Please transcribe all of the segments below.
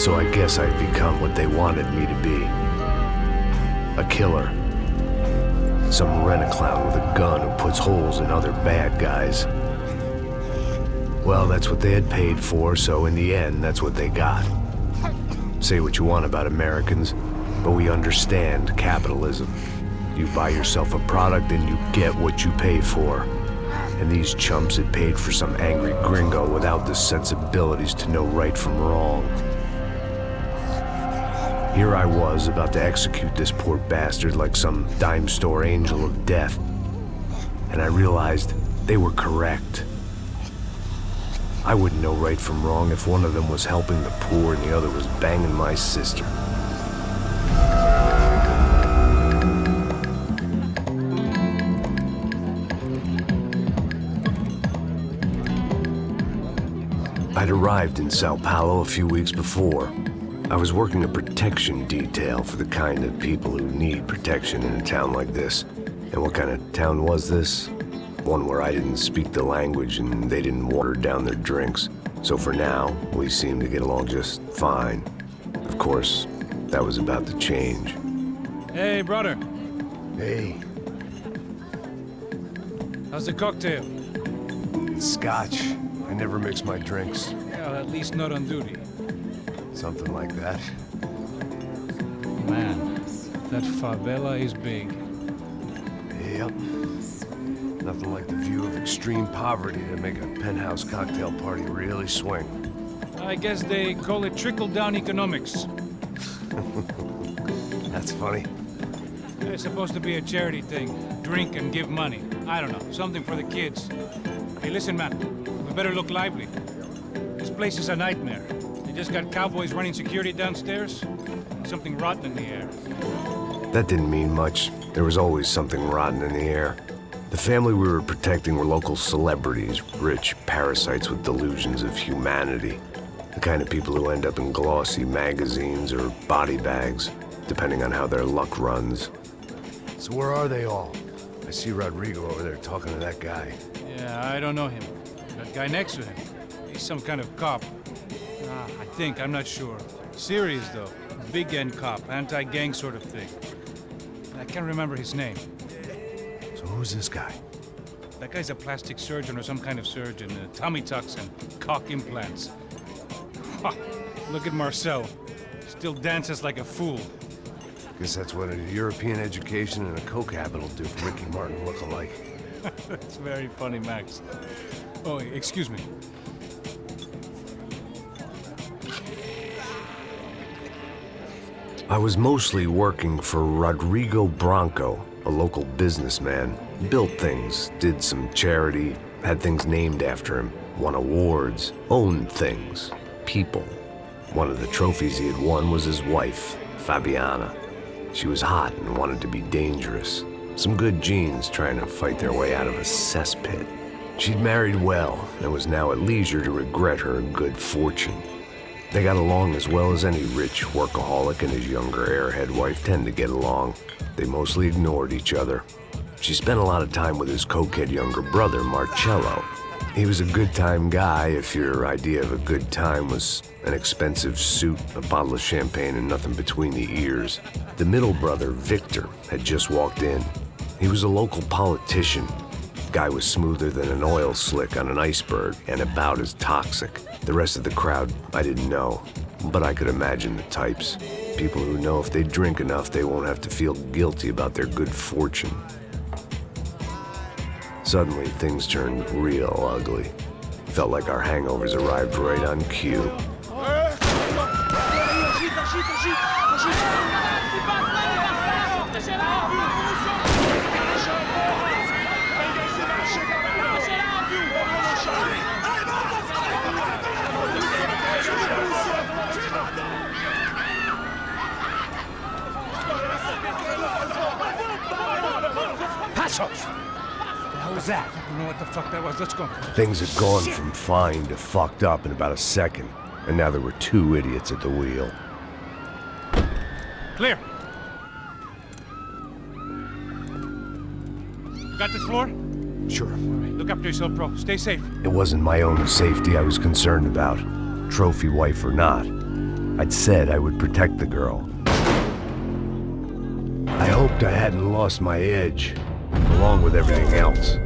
So I guess I'd become what they wanted me to be. A killer. Some rent-a-clown with a gun who puts holes in other bad guys. Well, that's what they had paid for, so in the end, that's what they got. Say what you want about Americans, but we understand capitalism. You buy yourself a product and you get what you pay for. And these chumps had paid for some angry gringo without the sensibilities to know right from wrong. Here I was, about to execute this poor bastard like some dime store angel of death. And I realized they were correct. I wouldn't know right from wrong if one of them was helping the poor and the other was banging my sister. I'd arrived in Sao Paulo a few weeks before. I was working a protection detail for the kind of people who need protection in a town like this. And what kind of town was this? One where I didn't speak the language and they didn't water down their drinks. So for now, we seemed to get along just fine. Of course, that was about to change. Hey, brother. Hey. How's the cocktail? Scotch. I never mix my drinks. Well, at least not on duty. Something like that. Man, that favela is big. Yep. Nothing like the view of extreme poverty to make a penthouse cocktail party really swing. I guess they call it trickle-down economics. That's funny. It's supposed to be a charity thing. Drink and give money. I don't know, something for the kids. Hey, listen, man. We better look lively. This place is a nightmare. They just got cowboys running security downstairs. And something rotten in the air. That didn't mean much. There was always something rotten in the air. The family we were protecting were local celebrities, rich parasites with delusions of humanity. The kind of people who end up in glossy magazines or body bags, depending on how their luck runs. So where are they all? I see Rodrigo over there talking to that guy. Yeah, I don't know him. That guy next to him. He's some kind of cop. I think, I'm not sure. Serious, though. Big end cop, anti-gang sort of thing. I can't remember his name. So who's this guy? That guy's a plastic surgeon or some kind of surgeon. Tummy tucks and cock implants. Look at Marcel. Still dances like a fool. Guess that's what a European education and a coke habit will do for Ricky Martin look-alike. That's very funny, Max. Oh, excuse me. I was mostly working for Rodrigo Branco, a local businessman. Built things, did some charity, had things named after him, won awards, owned things, people. One of the trophies he had won was his wife, Fabiana. She was hot and wanted to be dangerous. Some good genes trying to fight their way out of a cesspit. She'd married well and was now at leisure to regret her good fortune. They got along as well as any rich workaholic and his younger airhead wife tend to get along. They mostly ignored each other. She spent a lot of time with his cokehead younger brother, Marcello. He was a good-time guy if your idea of a good time was an expensive suit, a bottle of champagne, and nothing between the ears. The middle brother, Victor, had just walked in. He was a local politician. Guy was smoother than an oil slick on an iceberg and about as toxic. The rest of the crowd, I didn't know, but I could imagine the types. People who know if they drink enough, they won't have to feel guilty about their good fortune. Suddenly, things turned real ugly. Felt like our hangovers arrived right on cue. Passos! What was that? I don't know what the fuck that was. Let's go. Things had gone from fine to fucked up in about a second, and now there were two idiots at the wheel. Clear. Got this floor? Sure. All right, look after yourself, bro. Stay safe. It wasn't my own safety I was concerned about, trophy wife or not. I'd said I would protect the girl. I hoped I hadn't lost my edge, along with everything else.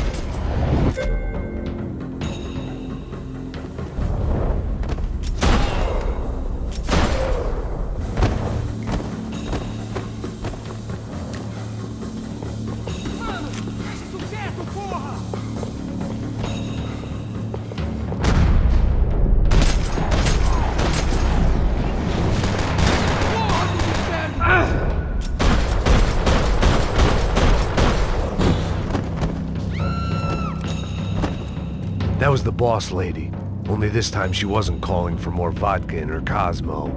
That was the boss lady, only this time she wasn't calling for more vodka in her Cosmo.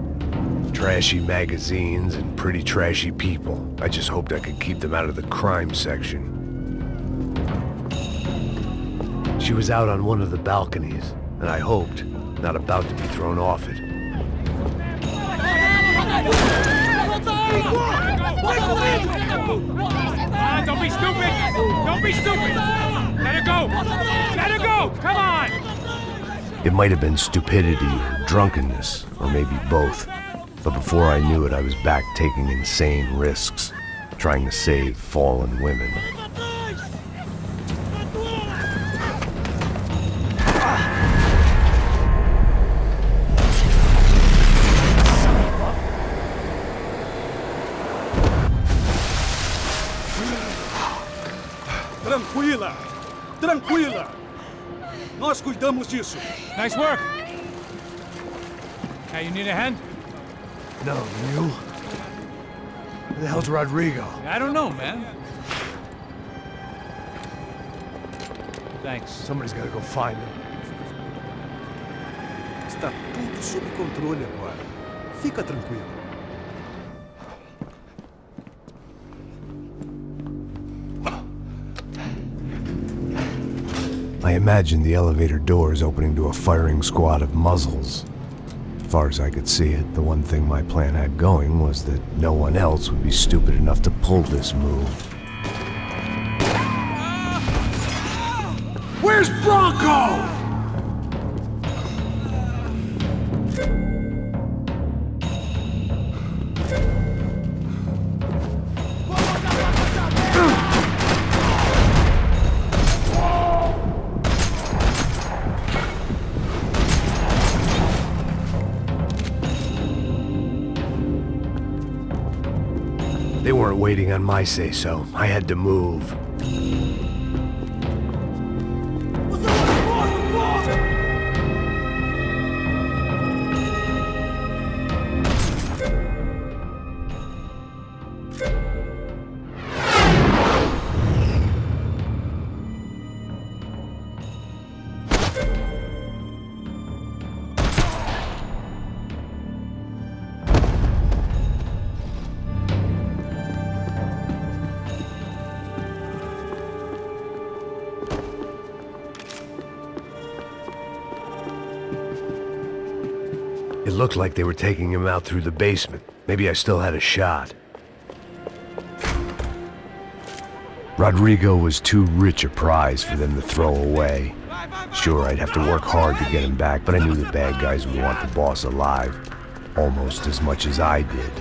Trashy magazines and pretty trashy people. I just hoped I could keep them out of the crime section. She was out on one of the balconies, and I hoped not about to be thrown off it. Don't be stupid! Don't be stupid! Let her go! Let her go! Come on! It might have been stupidity or drunkenness, or maybe both. But before I knew it, I was back taking insane risks, trying to save fallen women. Tranquila! Tranquila! Nós cuidamos disso. Nice work! Hey, you need a hand? No, you? Where the hell's Rodrigo? I don't know, man. Thanks. Somebody's gotta go find him. Está tudo sob controle agora. Fica tranquilo. I imagined the elevator doors opening to a firing squad of muzzles. As far as I could see it, the one thing my plan had going was that no one else would be stupid enough to pull this move. Where's Bronco? They weren't waiting on my say-so. I had to move. It looked like they were taking him out through the basement. Maybe I still had a shot. Rodrigo was too rich a prize for them to throw away. Sure, I'd have to work hard to get him back, but I knew the bad guys would want the boss alive. Almost as much as I did.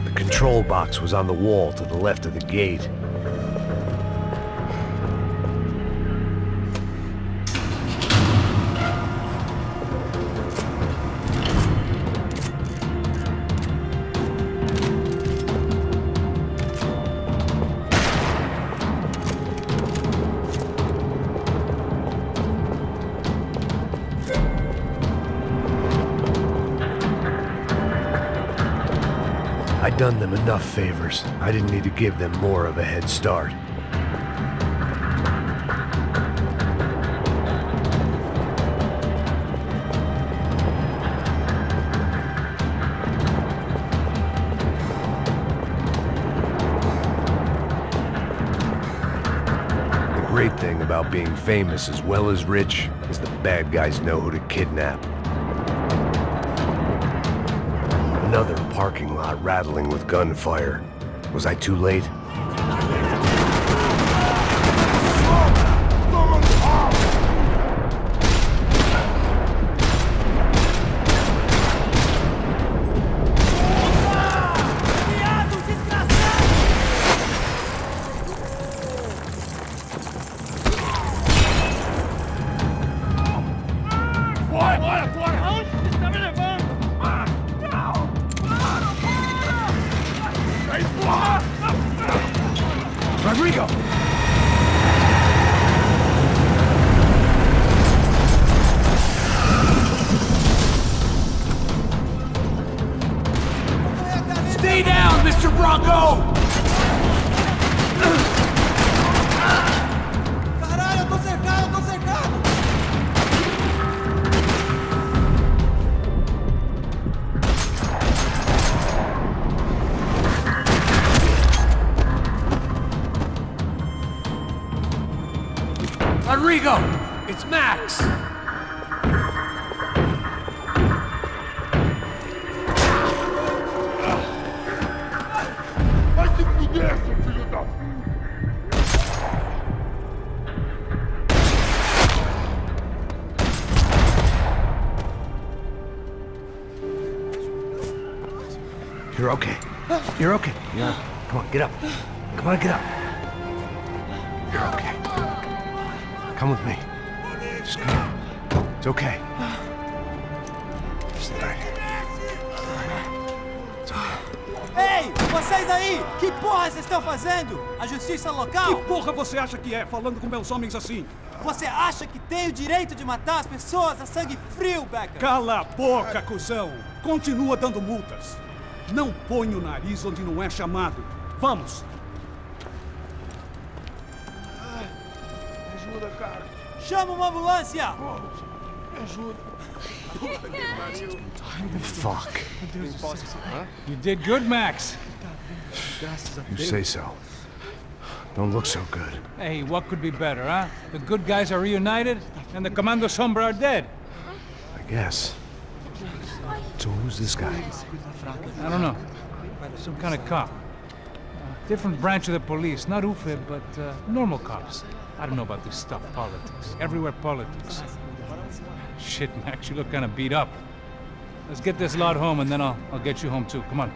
The control box was on the wall to the left of the gate. I'd done them enough favors. I didn't need to give them more of a head start. great thing about being famous as well as rich is the bad guys know who to kidnap. Another parking lot rattling with gunfire. Was I too late? Rodrigo! Stay down, Mr. Bronco! Caralho, eu tô cercado, eu tô cercado! Rodrigo! It's Max! Vai se fuder, seu filho da... You're okay. You're okay. Yeah. Come on, get up. Come on, get up. You're okay. Come with me. Just come on. It's okay. Just right. It's okay. Ei, vocês aí! Que porra vocês estão fazendo? A justiça local? Que porra você acha que é, falando com meus homens assim? Você acha que tem o direito de matar as pessoas a sangue frio, Becker? Cala a boca, cuzão! Continua dando multas. Não põe o nariz onde não é chamado. Vamos! Ajuda, cara. Chama uma ambulância! Me ajuda. Fuck. You did good, Max. You say so. Don't look so good. Hey, what could be better, huh? The good guys are reunited, and the Commando Sombra are dead. I guess. So who's this guy? I don't know. Some kind of cop. Different branch of the police. Not UFE, but normal cops. I don't know about this stuff, politics. Everywhere politics. Shit, Max, you look kind of beat up. Let's get this lot home, and then I'll get you home, too. Come on.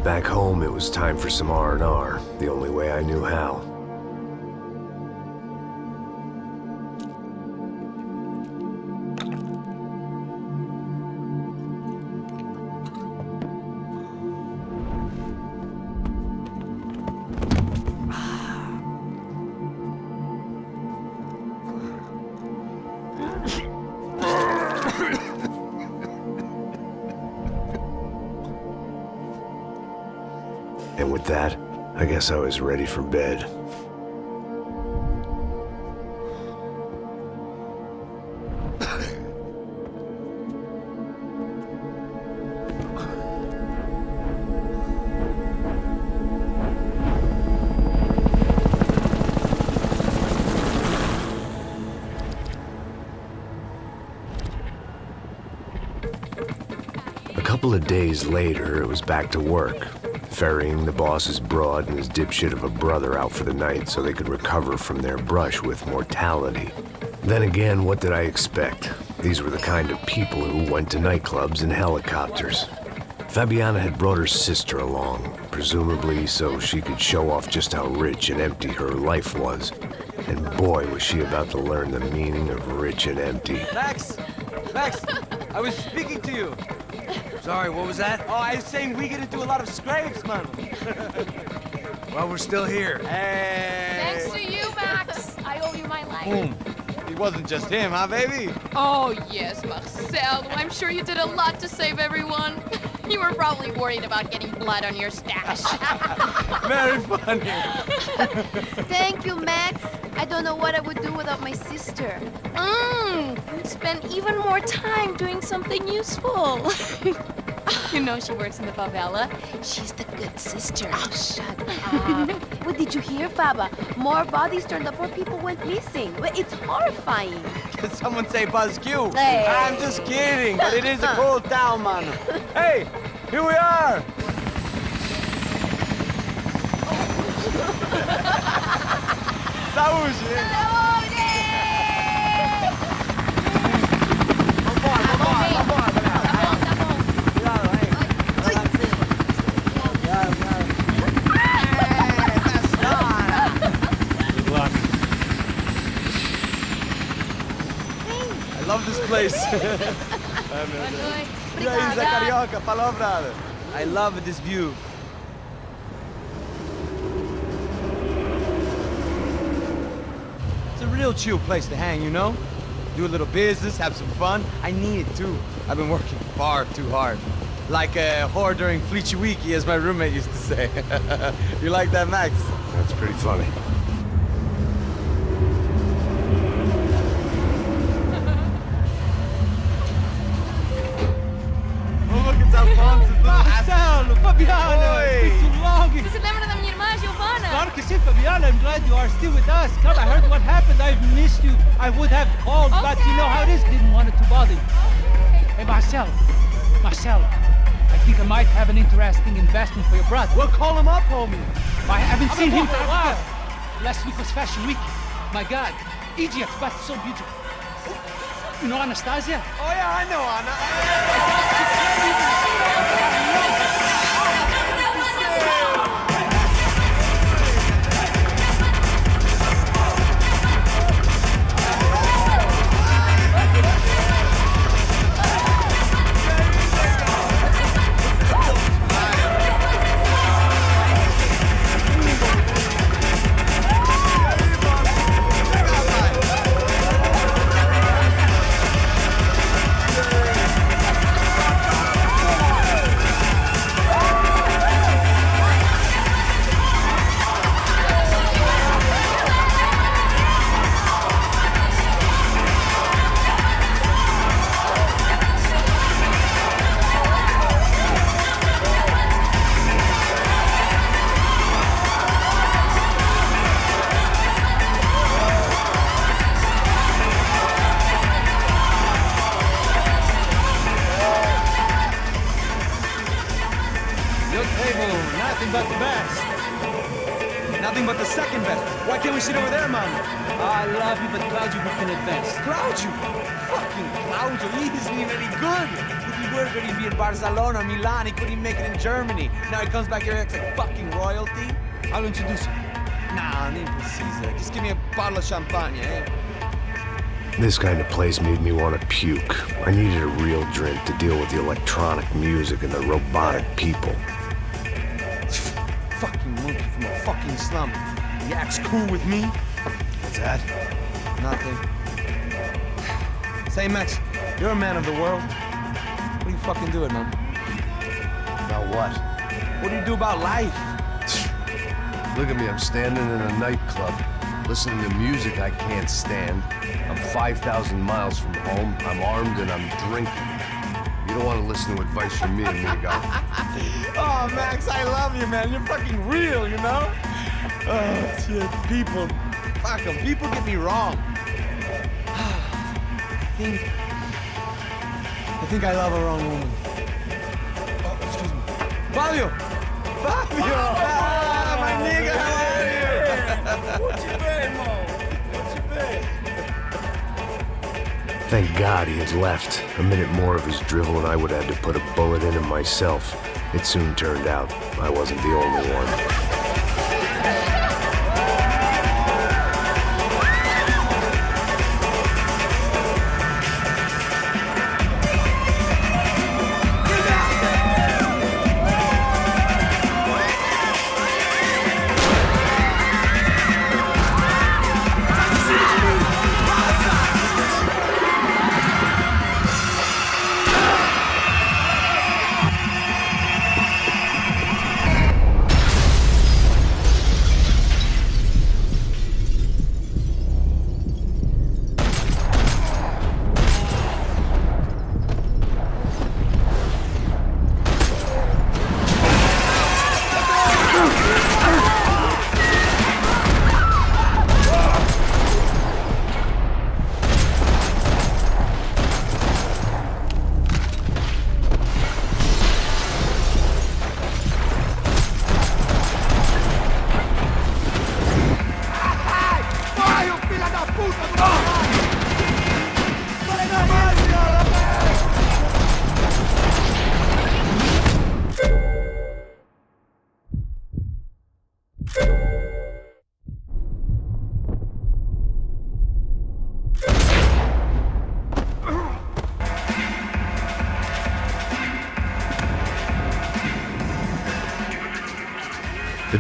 Back home, it was time for some R&R, the only way I knew how. And with that, I guess I was ready for bed. A couple of days later, it was back to work. Ferrying the boss's broad and his dipshit of a brother out for the night so they could recover from their brush with mortality. Then again, what did I expect? These were the kind of people who went to nightclubs in helicopters. Fabiana had brought her sister along, presumably so she could show off just how rich and empty her life was. And boy, was she about to learn the meaning of rich and empty. Max! Max! I was speaking to you! Sorry, what was that? Oh, I was saying we get into a lot of scrapes, man. Well, we're still here. Hey! Thanks to you, Max. I owe you my life. Boom. It wasn't just him, huh, baby? Oh, yes, Marcel. I'm sure you did a lot to save everyone. You were probably worried about getting blood on your stash. Very funny. Thank you, Max. I don't know what I would do without my sister. You'd spend even more time doing something useful. You know she works in the favela. She's the good sister. Oh, shut up. What did you hear, Baba? More bodies turned up, more people went missing. Well, it's horrifying. Did someone say Buzz Q? Hey. I'm just kidding, but it is a cool town, man. Hey, here we are. Saúde! Vambora, galera. Cuidado aí. Good luck. I love this place. E aí, Zé Carioca, falou, brother. I love this view. It's a real chill place to hang, you know? Do a little business, have some fun. I need it too. I've been working far too hard. Like a whore during Fleechy Weeky, as my roommate used to say. You like that, Max? That's pretty funny. Oh, look, it's Alfonso's little Marcelo, Fabiana, Oi. it's been too long. Você se lembra da minha irmã, Giovanna? Claro que sim, Fabiana. I'm glad you are still with us. Come, I heard what happened. I've missed you. I would have called, but you know how it is. Didn't want it to bother you. Hey, Marcelo, I think I might have an interesting investment for your brother. Well, call him up, homie. I haven't seen him for a while. Last week was Fashion Week. My God, Egypt, but so beautiful. You know Anastasia? Oh, yeah, I know, Anna. Nothing but the best. Nothing but the second best. Why can't we sit over there, man? I love you, but Claudio booked in advance. Claudio! Fucking Claudio, he isn't even any good. If he were good, he'd be in Barcelona, Milan, he couldn't make it in Germany. Now he comes back here, acts like fucking royalty. I'll introduce you. Nah, nem precisa. Just give me a bottle of champagne, eh? This kind of place made me want to puke. I needed a real drink to deal with the electronic music and the robotic people. Fucking monkey from a fucking slum. He acts cool with me. What's that? Nothing. Say, Max, you're a man of the world. What are you fucking doing, man? About what? What do you do about life? Look at me, I'm standing in a nightclub, listening to music I can't stand. I'm 5,000 miles from home, I'm armed and I'm drinking. You don't want to listen to advice from me, amigo. Oh, Max, I love you, man. You're fucking real, you know? Oh, shit. People. Fuck them. People get me wrong. I think I love a wrong woman. Oh, excuse me. Fabio! Fabio! Ah, my nigga, how are you? What you been, Mo? What you been? Thank God he had left. A minute more of his drivel and I would have had to put a bullet in him myself. It soon turned out I wasn't the only one.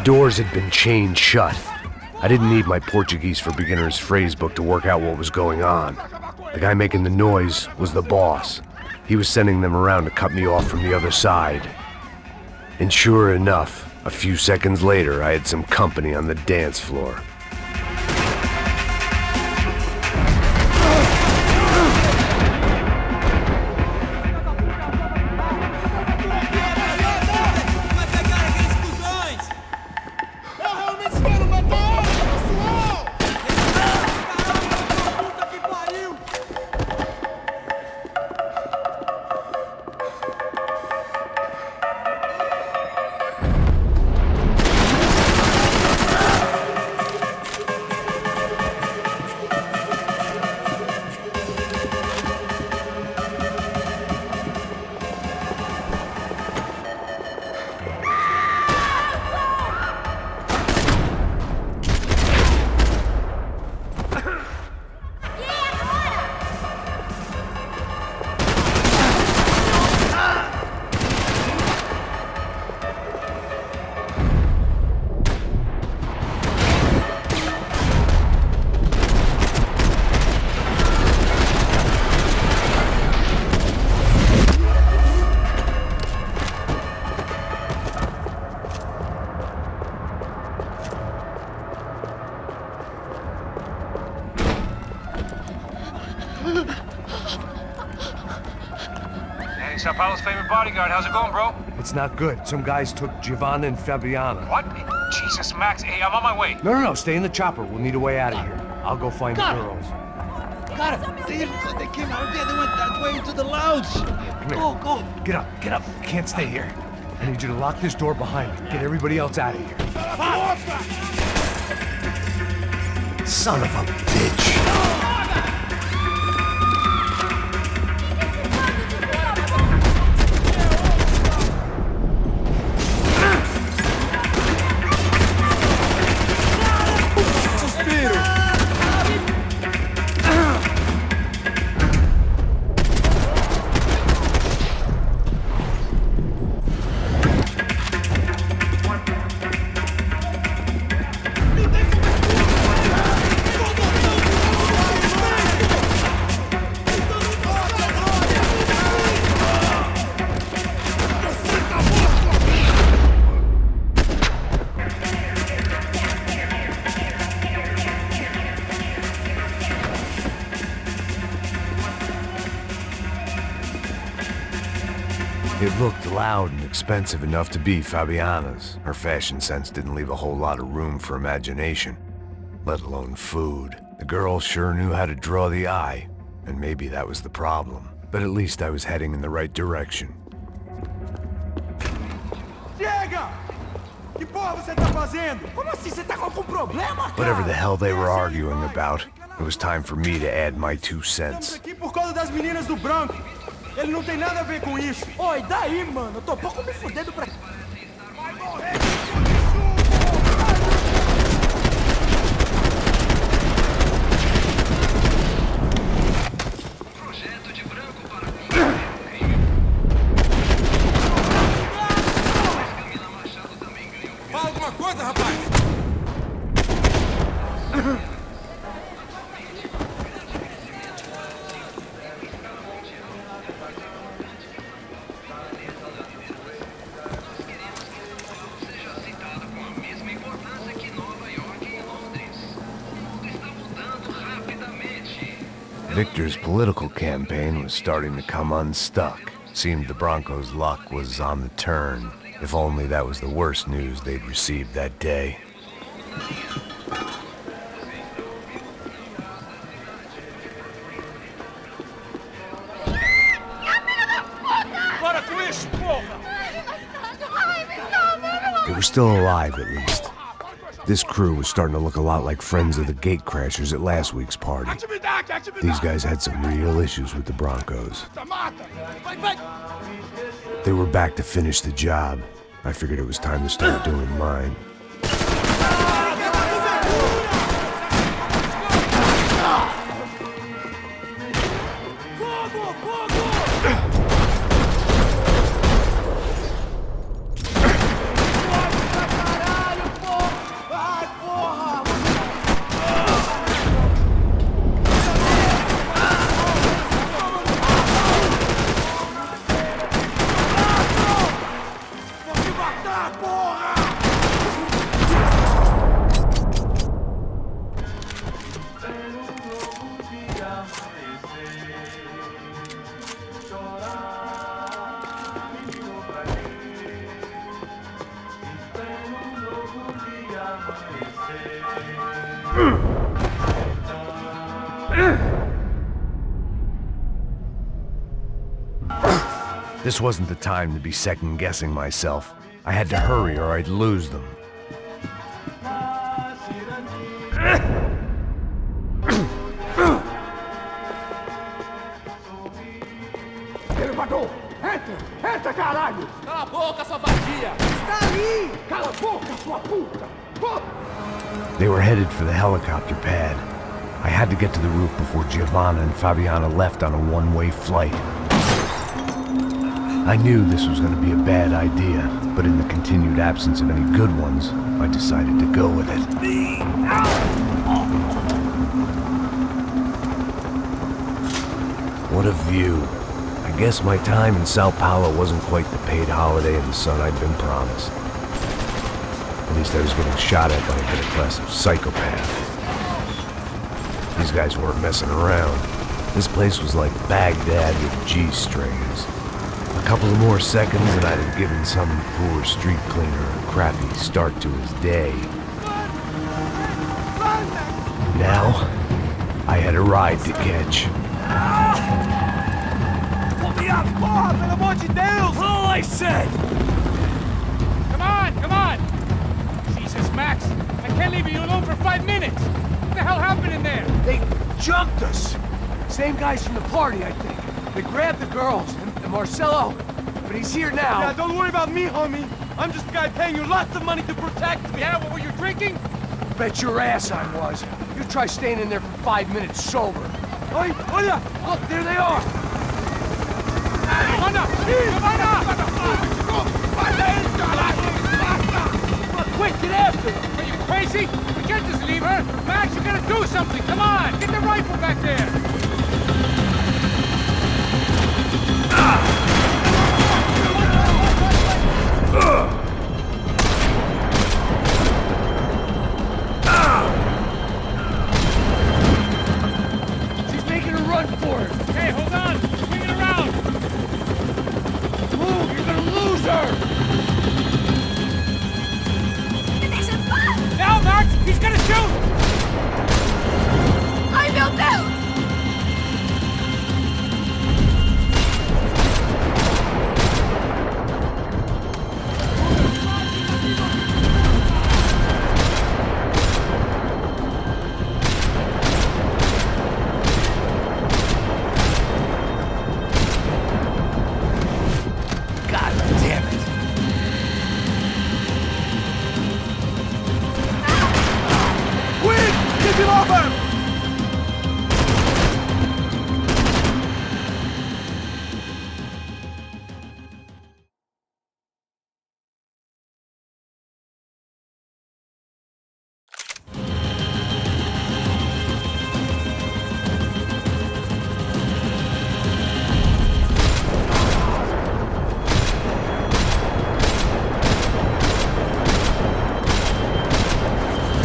doors had been chained shut. I didn't need my Portuguese for Beginners phrase book to work out what was going on. The guy making the noise was the boss. He was sending them around to cut me off from the other side. And sure enough, a few seconds later, I had some company on the dance floor. Hey, Sao Paulo's favorite bodyguard. How's it going, bro? It's not good. Some guys took Giovanna and Fabiana. What? Jesus, Max. Hey, I'm on my way. No, stay in the chopper. We'll need a way out of here. I'll go find the girls. Got it. They came out there. They went that way into the lounge. Come here. Go. Get up. Can't stay here. I need you to lock this door behind me. Get everybody else out of here. Son of a bitch. It looked loud and expensive enough to be Fabiana's. Her fashion sense didn't leave a whole lot of room for imagination, let alone food. The girl sure knew how to draw the eye, and maybe that was the problem. But at least I was heading in the right direction. Chega! Que porra você tá fazendo? Como assim? Você tá com algum problema, cara? Whatever the hell they were arguing about, it was time for me to add my 2 cents. Estamos aqui por causa das meninas do branco. Ele não tem nada a ver com isso. Oi, daí, mano? Eu tô pouco me fudendo pra... Vai morrer! Projeto de branco para crime. Camila Machado também ganhou. Fala alguma coisa, rapaz! Victor's political campaign was starting to come unstuck. Seemed the Broncos' luck was on the turn. If only that was the worst news they'd received that day. They were still alive, at least. This crew was starting to look a lot like friends of the gatecrashers at last week's party. These guys had some real issues with the Broncos. They were back to finish the job. I figured it was time to start doing mine. This wasn't the time to be second-guessing myself. I had to hurry or I'd lose them. Elevador! Entra! Entra, caralho! Cala a boca, sua vadia! Está ali! Cala a boca, sua puta! They were headed for the helicopter pad. I had to get to the roof before Giovanna and Fabiana left on a one-way flight. I knew this was going to be a bad idea, but in the continued absence of any good ones, I decided to go with it. What a view. I guess my time in Sao Paulo wasn't quite the paid holiday in the sun I'd been promised. At least I was getting shot at by a middle-class psychopath. These guys weren't messing around. This place was like Baghdad with G-strings. A couple of more seconds and I'd have given some poor street cleaner a crappy start to his day. Now, I had a ride to catch. Pull me up! Bob, pelo amor de Deus! All I said! Come on, come on! Jesus, Max, I can't leave you alone for 5 minutes! What the hell happened in there? They jumped us! Same guys from the party, I think. They grabbed the girls, and Marcelo, but he's here now. Yeah, don't worry about me, homie. I'm just a guy paying you lots of money to protect me. Yeah, what were you drinking? Bet your ass I was. You try staying in there for 5 minutes sober. Oi, olha! Look, there they are! Giovanna! Quick, get after them! Are you crazy? We can't just leave her! Max, you gotta do something! Come on! Get the rifle back there! She's making a run for it! Hey, hold on! Swing it around! Move, you're gonna lose her! Now, Max! He's gonna shoot! Ai, meu Deus! God damn it! Quick! Get him over!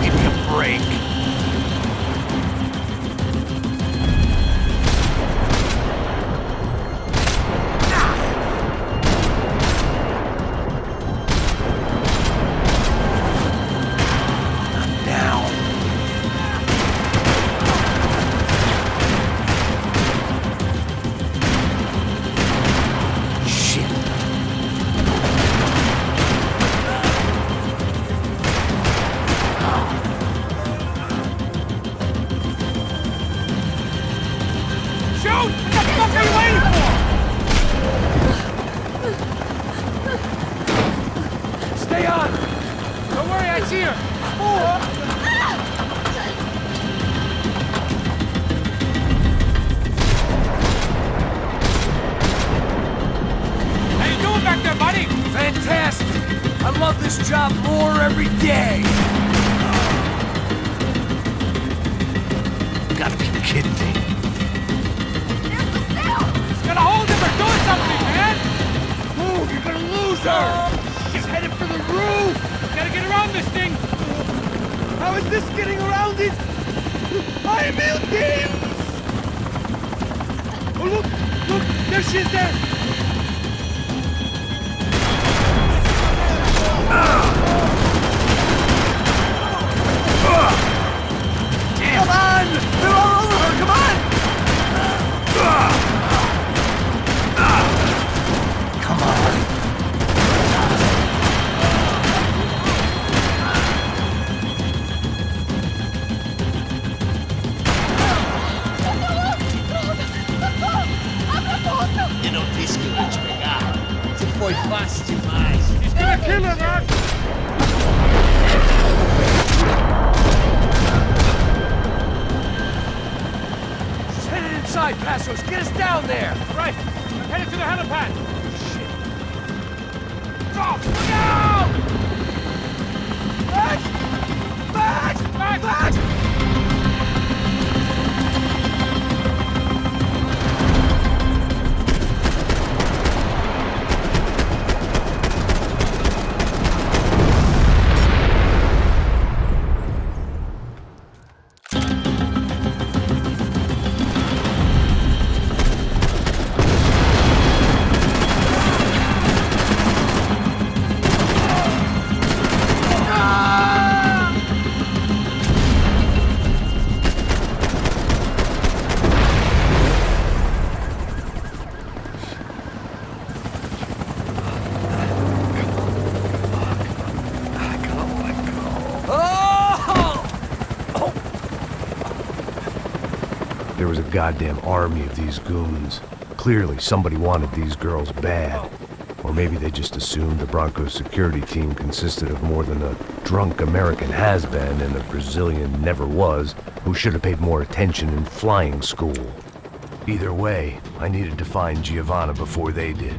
Give me a break. Now. Shit. Shoot! What the fuck are you waiting for? Stay on! Don't worry, I see her! How you doing back there, buddy? Fantastic! I love this job more every day! You gotta be kidding me. Gotta hold him or doing something, man! Move, you're gonna lose her! She's headed for the roof! Gotta get around this thing! How is this getting around it? Ay, meu Deus! Oh, look! There she is there! right, Passos, get us down there! Right. I'm headed to the helipad. Drop! Look out! Back! Back! Back! Back! There was a goddamn army of these goons. Clearly, somebody wanted these girls bad. Or maybe they just assumed the Broncos security team consisted of more than a drunk American has-been and a Brazilian never-was who should have paid more attention in flying school. Either way, I needed to find Giovanna before they did.